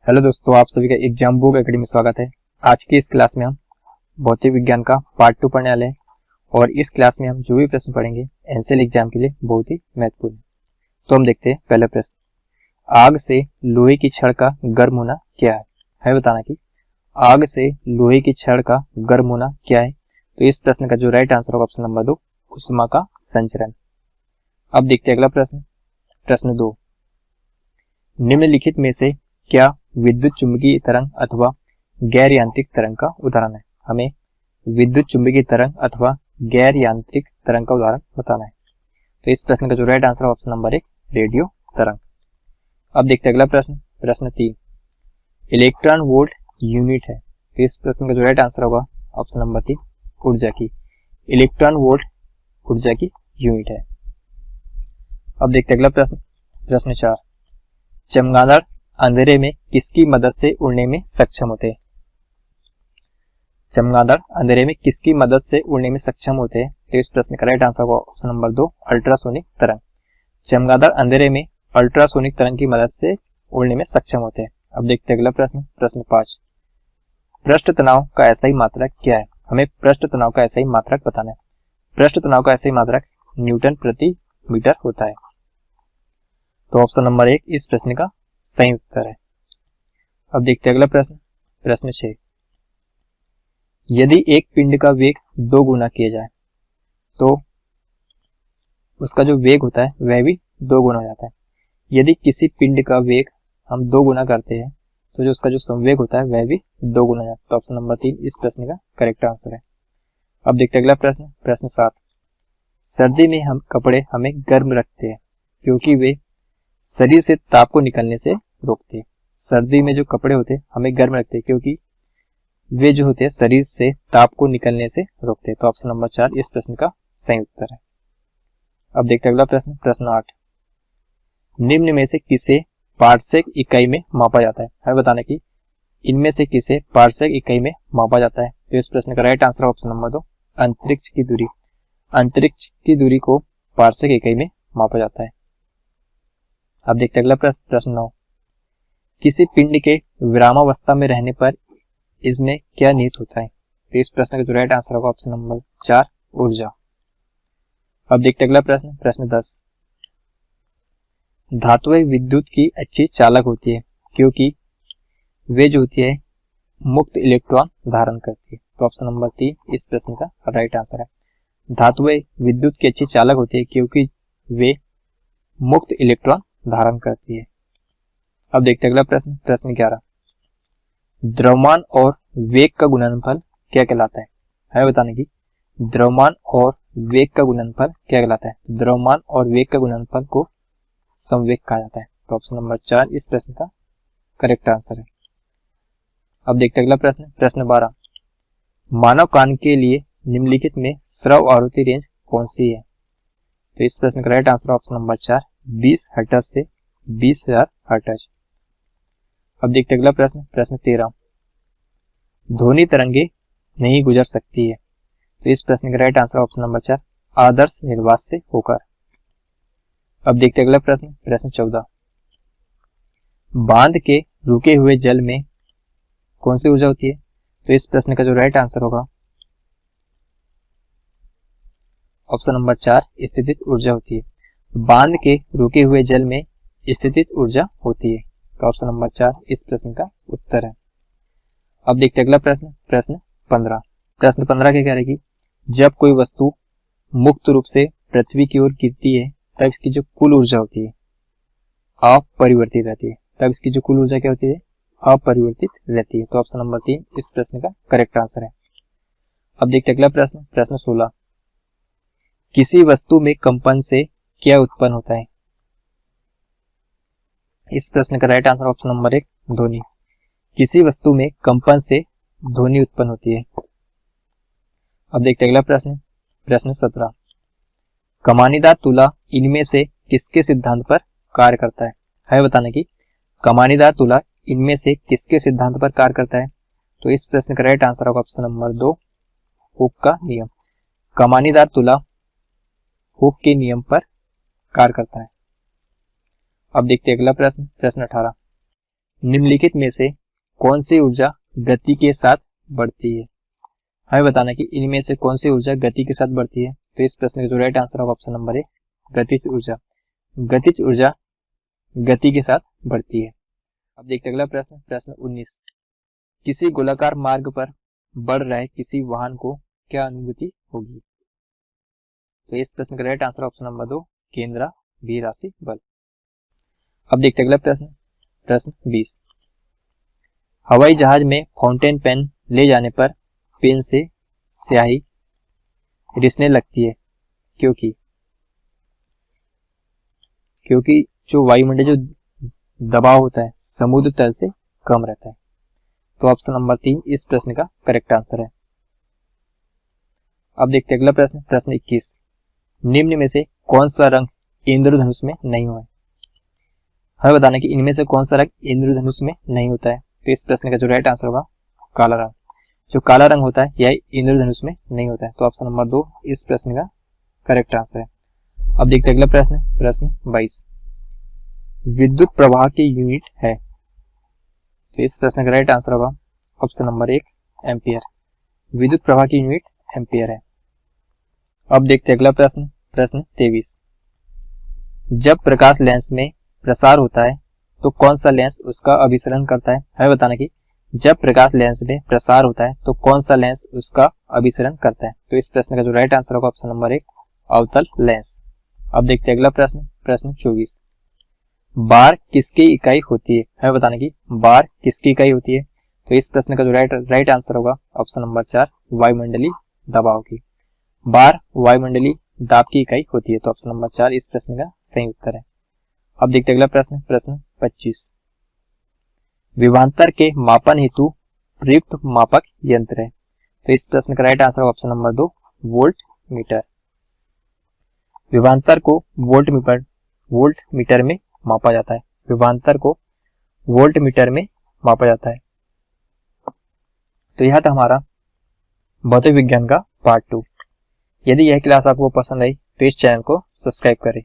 Hello दोस्तों, आप सभी का एग्जाम बुक एकेडमी में स्वागत है। आज की इस क्लास में हम भौतिक विज्ञान का पार्ट 2 पढ़ने वाले हैं और इस क्लास में हम जो भी प्रश्न पढ़ेंगे एनसीएल एग्जाम के लिए बहुत ही महत्वपूर्ण है। तो हम देखते हैं पहला प्रश्न, आग से लोहे की छड़ का गर्म होना क्या है? हमें बताना कि आग से लोहे की छड़ का गर्म होना क्या है। तो इस प्रश्न का जो राइट आंसर होगा ऑप्शन नंबर 2, उष्मा का संचरण। अब देखते हैं अगला प्रश्न, प्रश्न 2, निम्नलिखित में से क्या विद्युत चुंबकीय तरंग अथवा गैर यांत्रिक तरंग का उदाहरण है? हमें विद्युत चुंबकीय तरंग अथवा गैर यांत्रिक तरंग का उदाहरण बताना है। तो इस प्रश्न का जो राइट आंसर है ऑप्शन नंबर 1, रेडियो तरंग। अब देखते हैं अगला प्रश्न, प्रश्न 3, इलेक्ट्रॉन वोल्ट यूनिट है। तो इस प्रश्न का जो राइट आंसर होगा ऑप्शन नंबर 3, ऊर्जा की। इलेक्ट्रॉन वोल्ट ऊर्जा की यूनिट है। अब देखते हैं अगला प्रश्न, प्रश्न 4, चमगादड़ अंधेरे में किसकी मदद से उड़ने में सक्षम होते हैं? चमगादड़ अंधेरे में किसकी मदद से उड़ने में सक्षम होते हैं? तो इस प्रश्न का राइट आंसर होगा ऑप्शन नंबर 2, अल्ट्रासोनिक तरंग। चमगादड़ अंधेरे में अल्ट्रासोनिक तरंग की मदद से उड़ने में सक्षम होते हैं। अब देखते हैं अगला प्रश्न, प्रश्न 5, पृष्ठ तनाव का SI मात्रक क्या है? हमें पृष्ठ तनाव का SI मात्रक बताना है। पृष्ठ तनाव का SI मात्रक न्यूटन प्रति मीटर होता है। तो ऑप्शन नंबर 1 इस प्रश्न का सही उत्तर है। अब देखते हैं अगला प्रश्न, प्रश्न 6, यदि एक पिंड का वेग 2 गुना किया जाए तो उसका जो वेग होता है वह भी 2 गुना हो जाता है। यदि किसी पिंड का वेग हम 2 गुना करते हैं तो जो उसका जो संवेग होता है वह भी 2 गुना हो जाता है। तो ऑप्शन नंबर 3 इस प्रश्न का करेक्ट आंसर है। अब देखते हैं अगला प्रश्न, प्रश्न 7, सर्दी में हम कपड़े हमें गर्म रखते हैं क्योंकि वे शरीर से ताप को निकलने से रोकते हैं। सर्दी में जो कपड़े होते हैं हमें गर्म रखते हैं क्योंकि वे जो होते हैं शरीर से ताप को निकलने से रोकते हैं। तो ऑप्शन नंबर 4 इस प्रश्न का सही उत्तर है। अब देखते हैं अगला प्रश्न, प्रश्न 8, निम्न में से किसे पारसेक इकाई में मापा जाता है? हमें बताना कि इनमें से किसे पारसेक इकाई में मापा जाता है। तो इस प्रश्न का राइट आंसर ऑप्शन नंबर 2, अंतरिक्ष की दूरी। अंतरिक्ष की दूरी को पारसेक इकाई में मापा जाता है। अब देखते हैं अगला प्रश्न, प्रश्न 9, किसी पिंड के विरामावस्था में रहने पर इसमें क्या निहित होता है? तो इस प्रश्न का जो राइट आंसर होगा ऑप्शन नंबर 4, ऊर्जा। अब देखते हैं अगला प्रश्न, प्रश्न 10, धातुएं विद्युत की अच्छी चालक होती है क्योंकि वे जो होती है मुक्त इलेक्ट्रॉन धारण करती है। तो ऑप्शन नंबर 3 इस प्रश्न का राइट आंसर है। धातुएं विद्युत की अच्छी चालक होती है क्योंकि वे मुक्त इलेक्ट्रॉन धारण करती है। अब देखते हैं अगला प्रश्न, प्रश्न 11, द्रव्यमान और वेग का गुणनफल क्या कहलाता है? हमें बताने की द्रव्यमान और वेग का गुणनफल क्या कहलाता है? तो द्रव्यमान और वेग का गुणनफल को संवेग कहा जाता है। तो ऑप्शन नंबर 4 इस प्रश्न का करेक्ट आंसर है। अब देखते हैं अगला प्रश्न, प्रश्न 12, मानव कान के लिए निम्नलिखित में श्रव्य आवृत्ति रेंज कौन सी है? तो इस प्रश्न का right answer option number 4, 20 hertz से 20,000 हर्ट्ज। अब देखते हैं अगला प्रश्न, प्रश्न 13, ध्वनि तरंगे नहीं गुजर सकती है। तो इस प्रश्न का राइट आंसर ऑप्शन नंबर 4, आदर्श निर्वात से होकर। अब देखते हैं अगला प्रश्न, प्रश्न 14, बांध के रुके हुए जल में कौन सी ऊर्जा होती है? तो इस प्रश्न का जो राइट आंसर होगा ऑप्शन नंबर 4, स्थितिज ऊर्जा होती है। बांध के रुके हुए जल में स्थितिज ऊर्जा होती है। तो ऑप्शन नंबर 4 इस प्रश्न का उत्तर है। अब देखते हैं अगला प्रश्न, प्रश्न 15। प्रश्न 15 क्या कह रहा है कि जब कोई वस्तु मुक्त रूप से पृथ्वी की ओर गिरती है तब इसकी जो कुल ऊर्जा होती है अपरिवर्तित रहती है। तब इसकी जो कुल ऊर्जा क्या होती है? अपरिवर्तित रहती है। तो ऑप्शन नंबर 3 इस प्रश्न का करेक्ट आंसर है। अब देखते हैं अगला प्रश्न, प्रश्न 16, किसी वस्तु में कंपन से क्या उत्पन्न होता है? इस प्रश्न का राइट आंसर ऑप्शन नंबर 1, ध्वनि। किसी वस्तु में कंपन से ध्वनि उत्पन्न होती है। अब देखते हैं अगला प्रश्न, प्रश्न 17, कमानीदार तुला इनमें से किसके सिद्धांत पर कार्य करता है? हमें बताना कि कमानीदार तुला इनमें से किसके सिद्धांत पर कार्य करता है? तो इस प्रश्न का राइट आंसर होगा ऑप्शन नंबर 2, हुक का नियम। कमानीदार तुला हुक के नियम पर कार्य करता है। अब देखते हैं अगला प्रश्न, प्रश्न 18, निम्नलिखित में से कौन सी ऊर्जा गति के साथ बढ़ती है? हमें बताना कि इनमें से कौन सी ऊर्जा गति के साथ बढ़ती है। तो इस प्रश्न का जो राइट आंसर होगा ऑप्शन नंबर 1, गतिज ऊर्जा। गतिज ऊर्जा गति के साथ बढ़ती है। अब देखते हैं अगला प्रश्न, प्रश्न 19। किसी गोलाकार मार्ग पर बढ़ रहे किसी वाहन को क्या अनुभूति होगी? तो इस प्रश्न का राइट आंसर ऑप्शन नंबर 2, केंद्राभिराशी बल। अब देखते हैं अगला प्रश्न, प्रश्न 20। हवाई जहाज में फाउंटेन पेन ले जाने पर पेन से स्याही रिसने लगती है, क्योंकि जो वायुमंडल जो दबाव होता है समुद्र तल से कम रहता है। तो ऑप्शन नंबर 3 इस प्रश्न का करेक्ट आंसर है। अब देखते हैं अगला प्रश्न, प्रश्न 21। निम्न में से कौन सा रंग इंद्रधनुष में नहीं हुआ है? हमें बताना कि इनमें से कौन सा रंग इंद्रधनुष में नहीं होता है। तो इस प्रश्न का जो राइट आंसर होगा काला रंग। जो काला रंग होता है यह इंद्रधनुष में नहीं होता है। तो ऑप्शन नंबर 2 इस प्रश्न का करेक्ट आंसर है। अब देखते हैं अगला प्रश्न, प्रश्न 22। विद्युत प्रवाह की यूनिट है। तो इस प्रश्न का राइट आंसर होगा ऑप्शन नंबर 1, एम्पियर। विद्युत प्रवाह की यूनिट एम्पियर है। अब देखते हैं अगला प्रश्न, प्रश्न 23। जब प्रकाश लेंस में प्रसार होता है तो कौन सा लेंस उसका अभिसरण करता है? हमें बताना कि जब प्रकाश लेंस में प्रसार होता है तो कौन सा लेंस उसका अभिसरण करता है। तो इस प्रश्न का जो राइट आंसर होगा ऑप्शन नंबर 1, अवतल लेंस। अब देखते हैं अगला प्रश्न, प्रश्न 24। बार किसकी इकाई होती है? हमें बताना कि बार किसकी इकाई होती है। तो इस प्रश्न का जो राइट आंसर होगा ऑप्शन नंबर 4, वायुमंडलीय दबाव की। बार वायुमंडलीय दाब की इकाई होती है। तो ऑप्शन नंबर 4 इस प्रश्न का सही उत्तर है। अब देखते हैं अगला प्रश्न, प्रश्न 25। विभवांतर के मापन हेतु प्रयुक्त मापक यंत्र है। तो इस प्रश्न का राइट आंसर होगा ऑप्शन नंबर 2, वोल्ट मीटर। विभवांतर को वोल्ट मीटर में मापा जाता है। विभवांतर को वोल्ट मीटर में मापा जाता है। तो यह था हमारा भौतिक विज्ञान का पार्ट 2। यदि यह क्लास आपको पसंद आई तो इस चैनल को सब्सक्राइब करें।